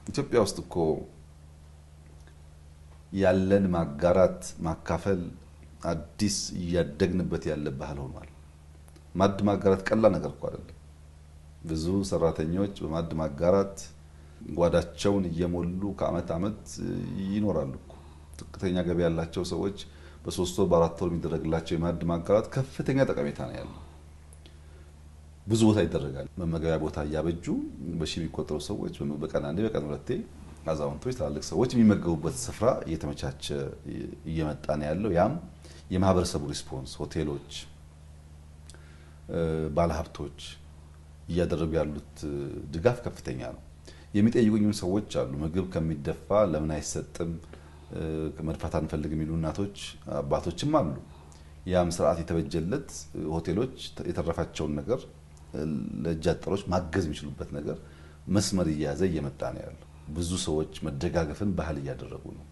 ኢትዮጵያ ውስጥ እኮ ያለን ማጋራት ማካፈል አዲስ እያደግንበት ያለ ባህል ሆኗል። ማድ ማጋራት ቀላል ነገር እኮ አይደለም። ብዙ ሰራተኞች በማድ ማጋራት ጓዳቸውን እየሞሉ ከአመት አመት ይኖራሉ እኮ። ጥቅተኛ ገቢ ያላቸው ሰዎች በሶስት ወር በአራት ወር የሚደረግላቸው የማድ ማጋራት ከፍተኛ ጠቀሜታ ነው ያለው። ብዙ ቦታ ይደረጋል። መመገቢያ ቦታ እያበጁ በሺ የሚቆጠሩ ሰዎች በቀን አንዴ በቀን ሁለቴ አዛውንቶች ትላልቅ ሰዎች የሚመገቡበት ስፍራ እየተመቻቸ እየመጣ ነው ያለው። ያም የማህበረሰቡ ሪስፖንስ ሆቴሎች፣ ባለሀብቶች እያደረጉ ያሉት ድጋፍ ከፍተኛ ነው። የሚጠይቁኝም ሰዎች አሉ። ምግብ ከሚደፋ ለምን አይሰጥም መድፋት አንፈልግ የሚሉ እናቶች አባቶችም አሉ። ያም ስርዓት የተበጀለት ሆቴሎች የተረፋቸውን ነገር ለእጅ አጠሮች ማገዝ የሚችሉበት ነገር መስመር እየያዘ እየመጣ ነው ያለው። ብዙ ሰዎች መደጋገፍን ባህል እያደረጉ ነው።